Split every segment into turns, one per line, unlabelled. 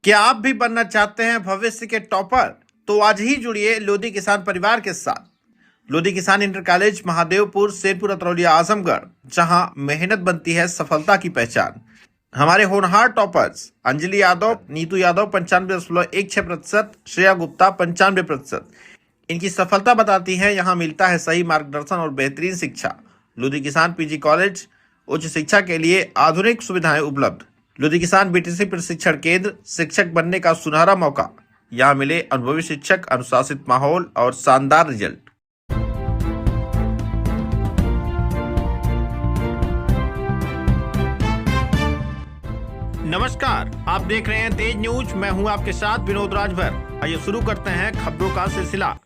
क्या आप भी बनना चाहते हैं भविष्य के टॉपर? तो आज ही जुड़िए लोधी किसान परिवार के साथ। लोधी किसान इंटर कॉलेज, महादेवपुर, शेरपुर, अतरौलिया, आजमगढ़, जहां मेहनत बनती है सफलता की पहचान। हमारे होनहार टॉपर्स अंजलि यादव, नीतू यादव 95.16%, श्रेया गुप्ता 95%। इनकी सफलता बताती है यहाँ मिलता है सही मार्गदर्शन और बेहतरीन शिक्षा। लोधी किसान पीजी कॉलेज, उच्च शिक्षा के लिए आधुनिक सुविधाएं उपलब्ध। लोधी किसान बीटीसी प्रशिक्षण केंद्र, शिक्षक बनने का सुनहरा मौका। यहाँ मिले अनुभवी शिक्षक, अनुशासित माहौल और शानदार रिजल्ट। नमस्कार, आप देख रहे हैं तेज न्यूज। मैं हूं आपके साथ विनोद राजभर। आइए शुरू करते हैं खबरों का सिलसिला।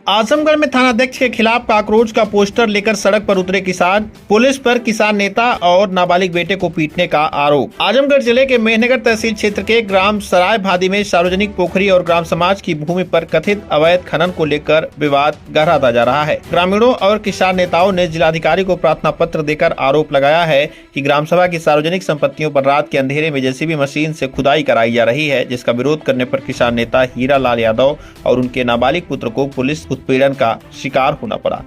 आजमगढ़ में थानाध्यक्ष के खिलाफ कॉकरोच का पोस्टर लेकर सड़क पर उतरे किसान, पुलिस पर किसान नेता और नाबालिग बेटे को पीटने का आरोप। आजमगढ़ जिले के मेहनगर तहसील क्षेत्र के ग्राम सराय भादी में सार्वजनिक पोखरी और ग्राम समाज की भूमि पर कथित अवैध खनन को लेकर विवाद गहराता जा रहा है। ग्रामीणों और किसान नेताओं ने जिलाधिकारी को प्रार्थना पत्र देकर आरोप लगाया है कि ग्राम सभा की सार्वजनिक संपत्तियों पर रात के अंधेरे में जेसीबी मशीन से खुदाई कराई जा रही है, जिसका विरोध करने पर किसान नेता हीरा लाल यादव और उनके नाबालिग पुत्र को पुलिस उत्पीड़न का शिकार होना पड़ा।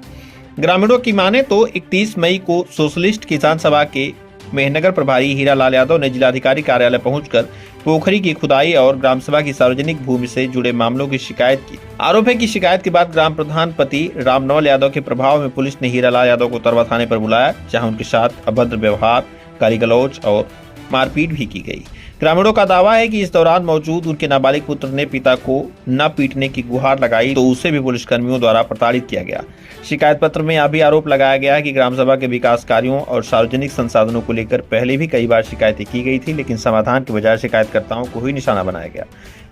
ग्रामीणों की माने तो 31 मई को सोशलिस्ट किसान सभा के मेहनगर प्रभारी हीरा लाल यादव ने जिलाधिकारी कार्यालय पहुंचकर पोखरी की खुदाई और ग्राम सभा की सार्वजनिक भूमि से जुड़े मामलों की शिकायत की। आरोप है कि शिकायत के बाद ग्राम प्रधान पति रामनवल यादव के प्रभाव में पुलिस ने हीरा लाल यादव को तरवा थाने पर बुलाया, जहां उनके साथ अभद्र व्यवहार, गाली गलौज और मारपीट भी की गई। ग्रामीणों का दावा है कि इस दौरान मौजूद उनके नाबालिग पुत्र ने पिता को न पीटने की गुहार लगाई, तो उसे भी पुलिसकर्मियों द्वारा प्रताड़ित किया गया। शिकायत पत्र में यह भी आरोप लगाया गया है कि ग्राम सभा के विकास कार्यों और सार्वजनिक संसाधनों को लेकर पहले भी कई बार शिकायतें की गई थी, लेकिन समाधान के बजाय शिकायतकर्ताओं को ही निशाना बनाया गया।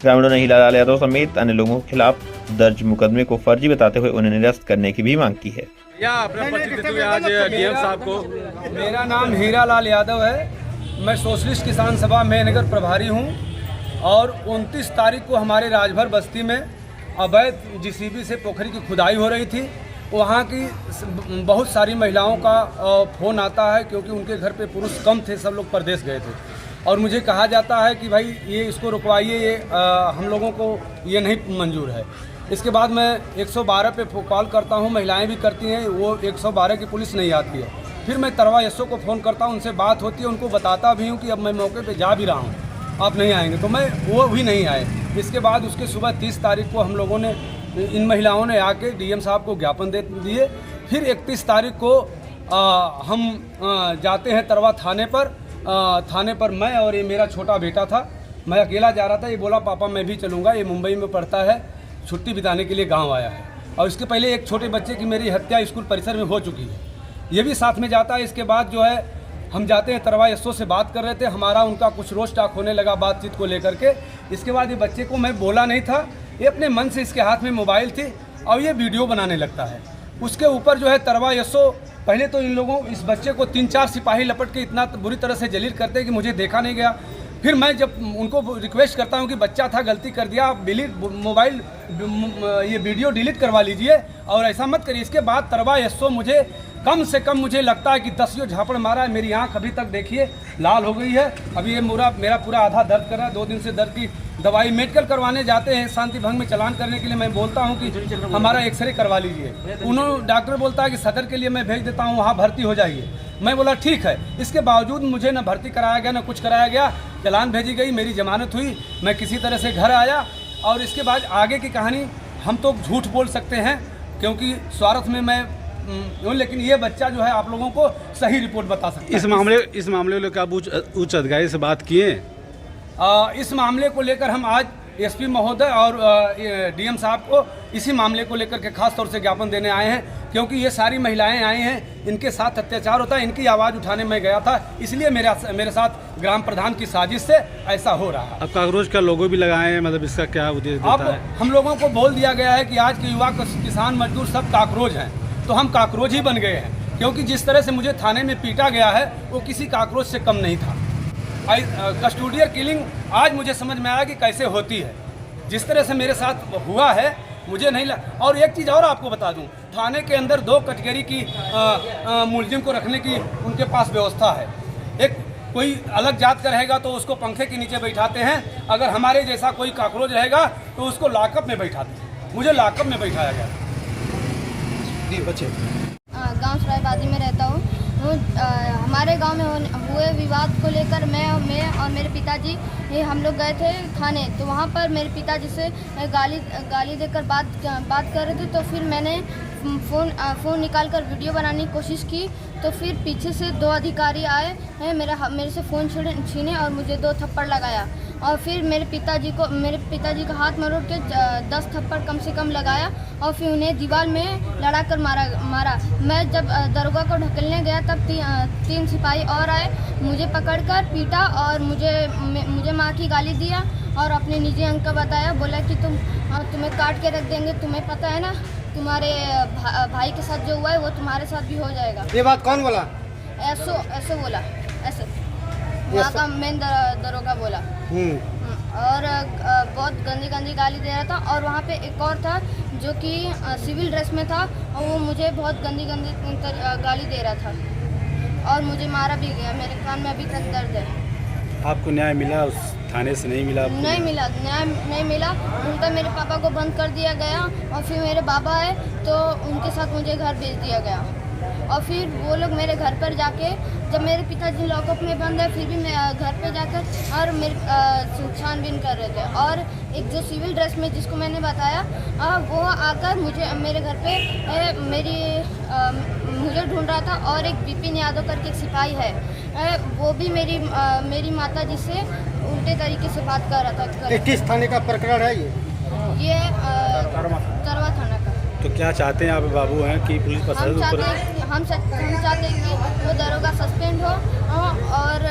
ग्रामीणों ने हीरा लाल यादव समेत अन्य लोगों के खिलाफ दर्ज मुकदमे को फर्जी बताते हुए उन्हें निरस्त करने की भी मांग की है।
मेरा नाम हीरा लाल यादव है। मैं सोशलिस्ट किसान सभा मेहनगर प्रभारी हूं और 29 तारीख को हमारे राजभर बस्ती में अवैध जेसीबी से पोखरी की खुदाई हो रही थी। वहां की बहुत सारी महिलाओं का फ़ोन आता है, क्योंकि उनके घर पे पुरुष कम थे, सब लोग परदेश गए थे, और मुझे कहा जाता है कि भाई ये इसको रुकवाइए, ये हम लोगों को ये नहीं मंजूर है। इसके बाद मैं 112 पे कॉल करता हूँ, महिलाएँ भी करती हैं, वो 112 की पुलिस नहीं आती है। फिर मैं तरवा एसओ को फ़ोन करता हूँ, उनसे बात होती है, उनको बताता भी हूँ कि अब मैं मौके पे जा भी रहा हूँ, आप नहीं आएंगे, तो वो भी नहीं आए। इसके बाद उसके सुबह 30 तारीख को हम लोगों ने, इन महिलाओं ने आके डीएम साहब को ज्ञापन दे दिए। फिर 31 तारीख को हम जाते हैं तरवा थाने पर मैं और ये मेरा छोटा बेटा था, मैं अकेला जा रहा था। ये बोला पापा मैं भी चलूँगा, ये मुंबई में पढ़ता है, छुट्टी बिताने के लिए गाँव आया है। और इसके पहले एक छोटे बच्चे की मेरी हत्या स्कूल परिसर में हो चुकी है, ये भी साथ में जाता है। इसके बाद जो है हम जाते हैं तरवा एसओ से बात कर रहे थे, हमारा उनका कुछ रोज टाक होने लगा बातचीत को लेकर के। इसके बाद ये बच्चे को मैं बोला नहीं था, ये अपने मन से, इसके हाथ में मोबाइल थी और ये वीडियो बनाने लगता है। उसके ऊपर जो है तरवा एसओ पहले तो इन लोगों, इस बच्चे को 3-4 सिपाही लपट के इतना बुरी तरह से जलील करते हैं कि मुझे देखा नहीं गया। फिर मैं जब उनको रिक्वेस्ट करता हूं कि बच्चा था, गलती कर दिया, आप मोबाइल ये वीडियो डिलीट करवा लीजिए और ऐसा मत करिए। इसके बाद तरवा एसओ मुझे कम से कम, मुझे लगता है कि 10 झापड़ मारा है। मेरी आंख अभी तक देखिए लाल हो गई है। अभी ये मेरा पूरा आधा दर्द कर रहा है। 2 दिन से दर्द की दवाई मेडिकल करवाने जाते हैं शांति भंग में चालान करने के लिए। मैं बोलता हूं कि हमारा एक्सरे करवा लीजिए, उन्होंने डॉक्टर बोलता है कि सदर के लिए मैं भेज देता हूं, वहाँ भर्ती हो जाइए। मैं बोला ठीक है। इसके बावजूद मुझे न भर्ती कराया गया, न कुछ कराया गया, चालान भेजी गई, मेरी जमानत हुई, मैं किसी तरह से घर आया। और इसके बाद आगे की कहानी हम तो झूठ बोल सकते हैं, क्योंकि स्वार्थ में मैं, लेकिन ये बच्चा जो है आप लोगों को सही रिपोर्ट बता सकता है।
इस मामले को लेकर आप उच्च अधिकारी से बात किए?
इस मामले को लेकर हम आज एसपी महोदय और डीएम साहब को इसी मामले को लेकर के खास तौर से ज्ञापन देने आए हैं, क्योंकि ये सारी महिलाएं आई हैं, इनके साथ अत्याचार होता है, इनकी आवाज़ उठाने में गया था, इसलिए मेरे साथ ग्राम प्रधान की साजिश से ऐसा हो रहा है।
अब कॉकरोच का लोगो भी लगाए हैं, मतलब इसका क्या उद्देश्य
अब हम लोगों को बोल दिया गया है कि आज के युवा किसान मजदूर सब कॉकरोच हैं, तो हम कॉकरोच ही बन गए हैं, क्योंकि जिस तरह से मुझे थाने में पीटा गया है वो किसी कॉकरोच से कम नहीं था। कस्टोडियल किलिंग आज मुझे समझ में आया कि कैसे होती है। जिस तरह से मेरे साथ हुआ है मुझे नहीं लगा। और एक चीज़ और आपको बता दूं, थाने के अंदर 2 कैटेगरी की मुलजिम को रखने की उनके पास व्यवस्था है। एक कोई अलग जात का रहेगा तो उसको पंखे के नीचे बैठाते हैं, अगर हमारे जैसा कोई काकरोच रहेगा तो उसको लॉकअप में बैठाते हैं। मुझे लॉकअप में बैठाया गया।
जी बच्चे
गांव सरायबादी में रहता हूँ। हमारे गांव में हुए विवाद को लेकर मैं और मेरे पिताजी हम लोग गए थे थाने। तो वहाँ पर मेरे पिताजी से गाली देकर बात कर रहे थे। तो फिर मैंने फ़ोन निकालकर वीडियो बनाने की कोशिश की। तो फिर पीछे से 2 अधिकारी आए हैं, मेरे से फ़ोन छीने और मुझे 2 थप्पड़ लगाया। और फिर मेरे पिताजी का हाथ मरोड़ के 10 थप्पड़ कम से कम लगाया और फिर उन्हें दीवार में लड़ा कर मारा। मैं जब दरोगा को ढकेलने गया तब 3 सिपाही और आए, मुझे पकड़कर पीटा और मुझे माँ की गाली दिया और अपने निजी अंक का बताया। बोला कि तुम्हें काट के रख देंगे, तुम्हें पता है ना तुम्हारे भाई के साथ जो हुआ है वो तुम्हारे साथ भी हो जाएगा।
ये बात कौन बोला?
ऐसे बोला, ऐसे वहाँ का मेन दरोगा बोला। और बहुत गंदी गाली दे रहा था। और वहाँ पे एक और था जो कि सिविल ड्रेस में था और वो मुझे बहुत गंदी गाली दे रहा था और मुझे मारा भी गया। मेरे कान में अभी तक दर्द है।
आपको न्याय मिला उस थाने से? नहीं मिला?
नहीं मिला, न्याय नहीं मिला। उल्टा मेरे पापा को बंद कर दिया गया और फिर मेरे बाबा है तो उनके साथ मुझे घर भेज दिया गया। और फिर वो लोग मेरे घर पर जाके, जब मेरे पिताजी लॉकअप में बंद है फिर भी मैं घर पे जाकर और मेरे छानबीन कर रहे थे। और एक जो सिविल ड्रेस में जिसको मैंने बताया वो आकर मेरे घर पे मुझे ढूंढ रहा था। और एक बिपिन यादव करके एक सिपाही है, वो भी मेरी माता जी से उल्टे तरीके से बात कर रहा था।
किस थाने का प्रकरण है
ये तरवा थाना का।
तो क्या चाहते हैं आप? बाबू हैं कि पुलिस प्रशासन?
हम चाहते हैं कि वो दरोगा सस्पेंड हो और